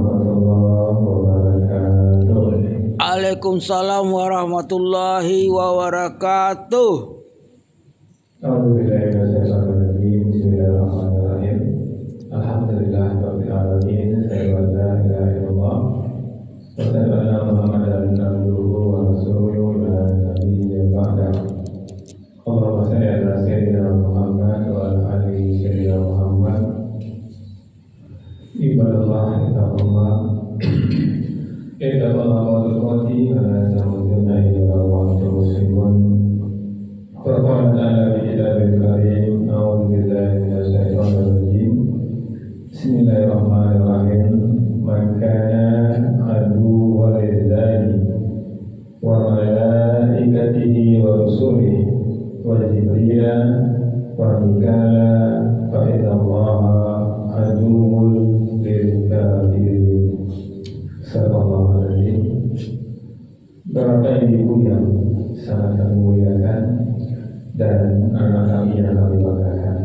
warahmatullahi wabarakatuh. Waalaikumsalam warahmatullahi wabarakatuh. A'udzubillahi Bismillahirrahmanirrahim. Alhamdulillahirabbil alamin. La ilaha illallah. Wa sallallahu Muhammadan abduhu wa rasuluhu la nabiyya ba'dahu. Allahumma shalli ala sayyidina Muhammad wa ala ali sayyidina Muhammad. Ibadallah ittaqullah. Ittaqullah wa tuqati wa la tamutunna illa wa antum muslimun. Faqala ta'ala fi kitabil karim. A'udzu billahi minasy syaithanir rajim. Bismillahirrahmanirrahim. Man kana aduwwan lillahi wa malaikatihi wa rusulihi wa jibril wa mikala fa innallaha aduwwun lil kafirin. Sallallahu alaihi. Bapak ibu yang sangat kami muliakan dan anak kami yang kami banggakan,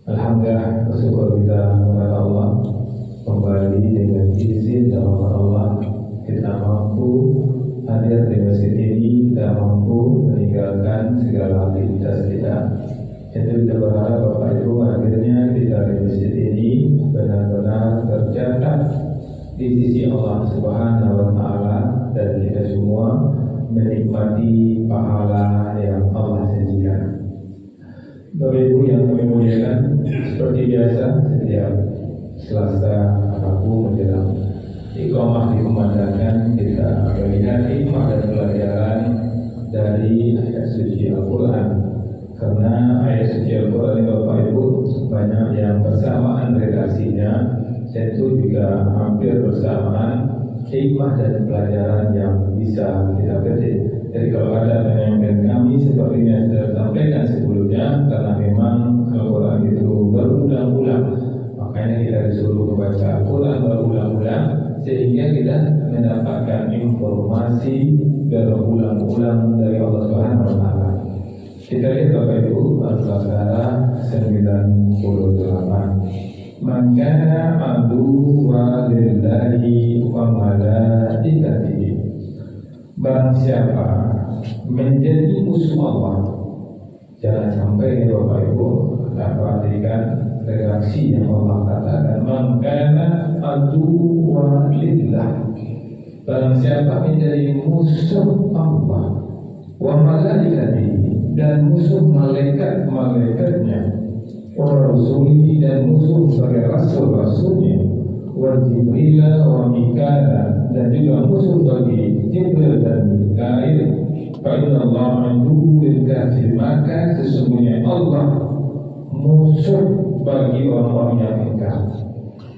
alhamdulillah, bersyukur kita kepada Allah kembali dengan izin dan rahmat Allah kita mampu hadir di masjid ini, kita mampu meninggalkan segala aktivitas kita. Jadi kita berharap Bapak Ibu akhirnya kita di masjid ini benar-benar tercatat di sisi Allah Subhanahu wa Ta'ala, dan kita semua menikmati pahala yang Allah janjikan. Bapak Ibu yang kami muliakan, seperti biasa setiap Selasa Rabu menjelang iqamah dikumandangkan, kita melihat hikmah dan pelajaran dari ayat suci Al-Quran. Karena ayat suci Al-Quran ini Bapak Ibu banyak yang bersamaan relasinya, tentu juga hampir bersamaan hikmah dan pelajaran yang bisa kita petik. Jadi kalau ada yang kami seperti yang sudah sampaikan sebelumnya, karena memang Al-Quran itu berulang-ulang, makanya kita disuruh membaca Al-Quran berulang-ulang sehingga kita mendapatkan informasi berulang-ulang dari Allah Subhanahu wa Ta'ala. Kita lihat Bapak Ibu Al-Baqarah 98. Man kana aduwwan lillahi wa malaikatihi. Barang siapa menjadi musuh Allah, jangan sampai Bapak Ibu perhatikan redaksi yang Allah katakan, man kana aduwwan lillah. Barang siapa menjadi musuh Allah wa malaikatihi, dan musuh malaikat-malaikatnya, wa rasulihi, dan musuh sebagai rasul-rasulnya, wa jibril wa mikala, dan juga musuh bagi Jibril dan Mikail, fa innallaha aduwwul kafir, maka sesungguhnya Allah musuh bagi orang-orang yang ingkar.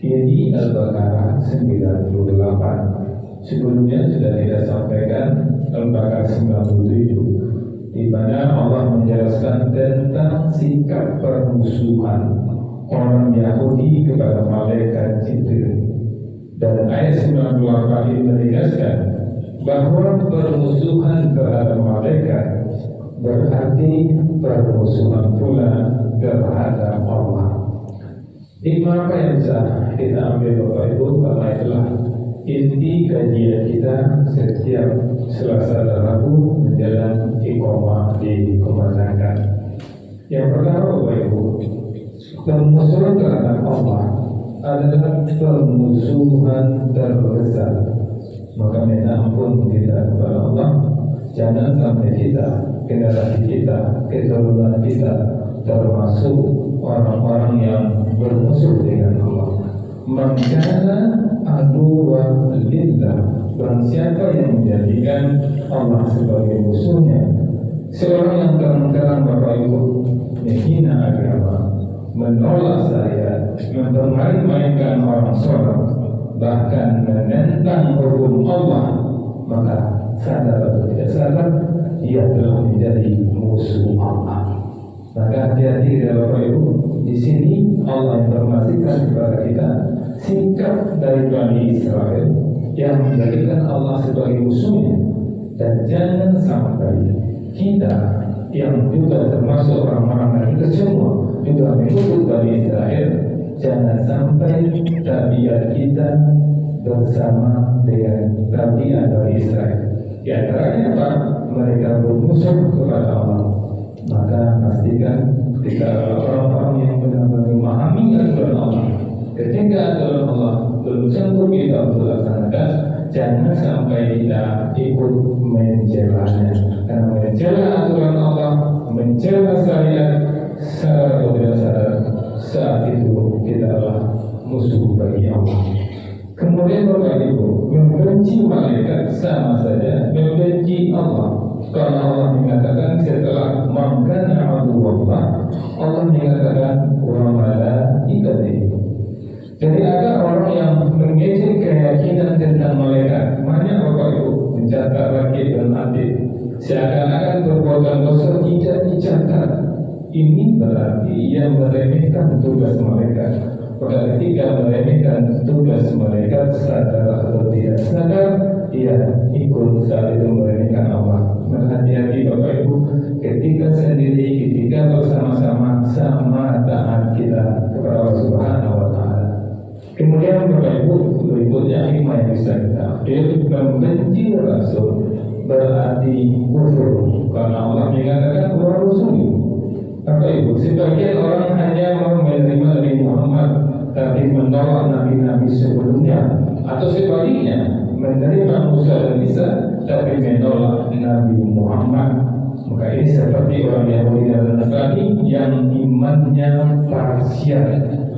Ini Al-Baqarah 98. Sebelumnya sudah kita sampaikan Al-Baqarah 97, di mana Allah menjelaskan tentang sikap permusuhan orang Yahudi kepada malaikat Jibril. Dan ayat 98 ini menegaskan bahwa permusuhan terhadap malaikat berarti permusuhan pula terhadap Allah. Hikmah apa yang bisa kita ambil Bapak Ibu? Karena itulah inti kajian kita setiap Selasa dan Rabu menjelang iqamah dikumandangkan. Yang pertama Bapak Ibu, permusuhan terhadap Allah adalah permusuhan terbesar. Maka minta ampun kita kepada Allah, jangan sampai kita, generasi kita, keturunan kita termasuk orang-orang yang bermusuh dengan Allah. Maka aduwwan lillah, barang siapa yang menjadikan Allah sebagai musuhnya, seorang yang terang-terang Bapak Ibu menghina agama, menolak syariat, mempermain-mainkan orang sholat, bahkan menentang hukum Allah, maka sadar atau tidak sadar dia telah menjadi musuh Allah. Maka hati-hati ya Bapak Ibu. Di sini Allah informasikan kepada kita sikap dari Bani Israel yang menjadikan Allah sebagai musuhnya, dan jangan sampai kita yang juga termasuk orang-orang kita semua juga mengikut Bani Israel, jangan sampai tabiat kita bersama dengan tabiat dari Israel. Di antaranya apa? Mereka bermusuh kepada Allah. Maka pastikan ketika orang-orang yang benar-benar memahami aturan Allah, ketika aturan Allah belum sanggup kita untuk laksanakan, jangan sampai kita ikut mencelanya. Karena mencela aturan Allah, mencela syariat secara tidak sadar, saat itu kita adalah musuh bagi Allah. Kemudian Bapak Ibu, membenci malaikat sama saja membenci Allah. Karena Allah mengatakan setelah mangkana aduwallah, Allah mengatakan wa malaikatihi. Jadi ada orang yang mengejek keyakinan tentang malaikat. Banyak Bapak Ibu mencatat rakib dan atid, seakan-akan perbuatan dosa tidak dicatat. Ini berarti ia meremehkan tugas malaikat. Pada ketika meremehkan tugas malaikat, sadar atau tidak sadar, ia ikut saat itu meremehkan Allah. Hati-hati Bapak Ibu, ketika sendiri, ketika bersama-sama, sama taat kita kepada Allah Subhanahu wa Ta'ala. Kemudian Bapak Ibu, berikutnya hikmah yang bisa kita ambil, membenci Rasul berarti kufur, karena Allah mengatakan wa rasuli. Bapak Ibu, sebagian orang hanya mau menerima Nabi Muhammad tapi menolak nabi-nabi sebelumnya, atau sebaliknya menerima Musa dan Isa tapi menolak Nabi Muhammad. Maka ini seperti orang Yahudi dan Nasrani yang imannya parsial.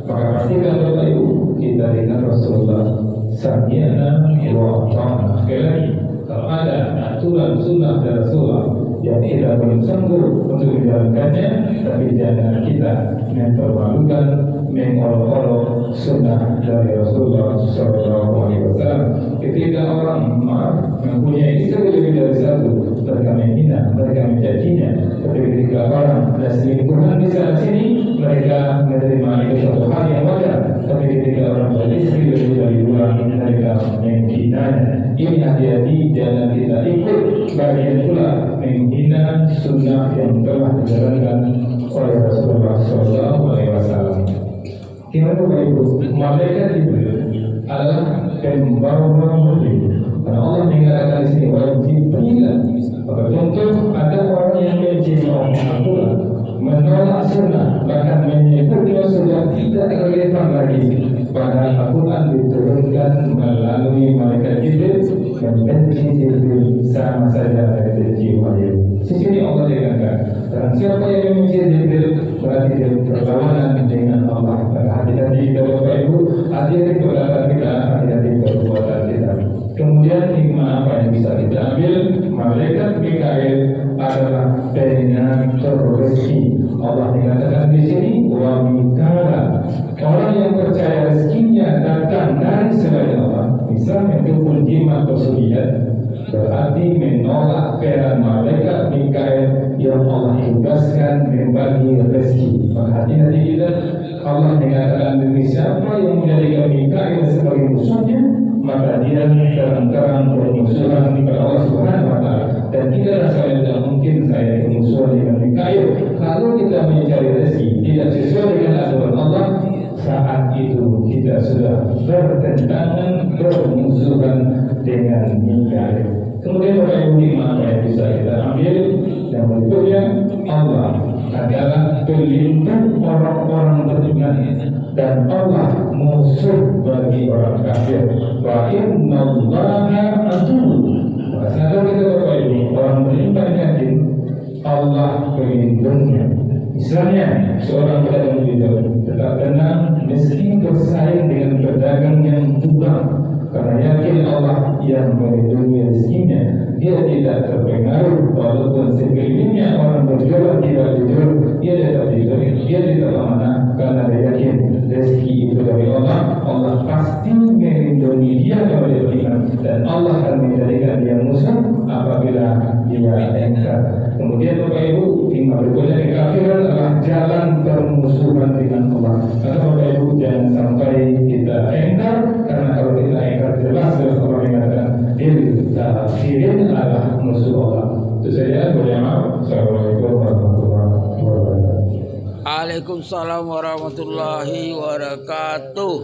Maka pastikan Bapak Ibu, kita dengar Rasulullah sami'na wa ata'na. Sekali lagi, kalau ada aturan sunnah dari Rasulullah yang kita belum sanggup untuk menjalankannya, tapi jangan kita mempermalukan, mengolok-olok sunnah dari Rasulullah SAW. Ketika orang mempunyai istri lebih dari satu, mereka menghina, mereka mencacinya. Tapi ketika orang ada selingkuhan di sana sini, mereka menerima itu suatu hal yang wajar. Tapi ketika orang beristri lebih dari dua, mereka menghinanya. Ini hati-hati, jangan kita ikut bagian pula menghina sunnah yang telah dijalankan oleh Rasulullah SAW. Gimana Bapak Ibu? Malaikat Jibril adalah pembawa wahyu. Karena Allah mengatakan di sini wajib Jibril. Maka contoh ada orang yang mencintai Al-Quran, menolak sunnah, bahkan menyebutnya sudah tidak relevan lagi. Padahal Al-Quran diturunkan melalui malaikat Jibril, membenci Jibril sama saja membenci wahyu. Di sini Allah dikatakan, dan siapa yang membenci Jibril berarti dia berlawanan dengan Allah. Hati-hati kita Bapak Ibu, hati-hati perkataan kita, hati-hati perbuatan kita. Kemudian hikmah apa yang bisa kita ambil? Malaikat Mikail adalah pengatur rezeki. Allah mengatakan di sini wa Mikail, orang yang percaya rezekinya datang dari selain Allah. Misalnya dukun jimat atau suliat, berarti menolak peran malaikat Mikail yang Allah tugaskan membagi rezeki. Hati-hati kita, Allah mengatakan diri siapa yang menjadikan Mikail sebagai musuhnya, maka dia terang-terang bermusuhan kepada Allah Subhanahu wa Ta'ala. Dan tidaklah saya tidak mungkin saya bermusuhan dengan Mikail. Kalau kita mencari rezeki tidak sesuai dengan aturan Allah, saat itu kita sudah bertentangan, bermusuhan dengan Mikail. Kemudian Bapak Ibu, hikmah yang bisa kita ambil yang berikutnya, Allah adalah pelindung orang-orang beriman dan Allah musuh bagi orang kafir. Wa innallaha aduwwun. Sadar kita Bapak Ibu, orang beriman yakin Allah pelindungnya. Misalnya seorang pedagang jujur tetap tenang meski bersaing dengan pedagang yang curang, karena yakin Allah yang melindungi rezekinya. Dia tidak terpengaruh walaupun sekelilingnya orang berjualan tidak jujur, dia tetap jujur, dia tidak amanah karena dia yakin rezeki itu dari Allah. Allah pasti melindungi dia kalau dia beriman, dan Allah akan menjadikan dia musuh apabila dia engkar. Kemudian Bapak Ibu, hikmah berikutnya, kekafiran adalah jalan bermusuhan dengan Allah. Karena Bapak Ibu jangan sampai kita engkar, karena kalau kita engkar jelas Allah mengatakan kafirin adalah musuh Allah. Itu saja, boleh maaf. Assalamualaikum warahmatullahi wabarakatuh. Waalaikumsalam warahmatullahi wabarakatuh.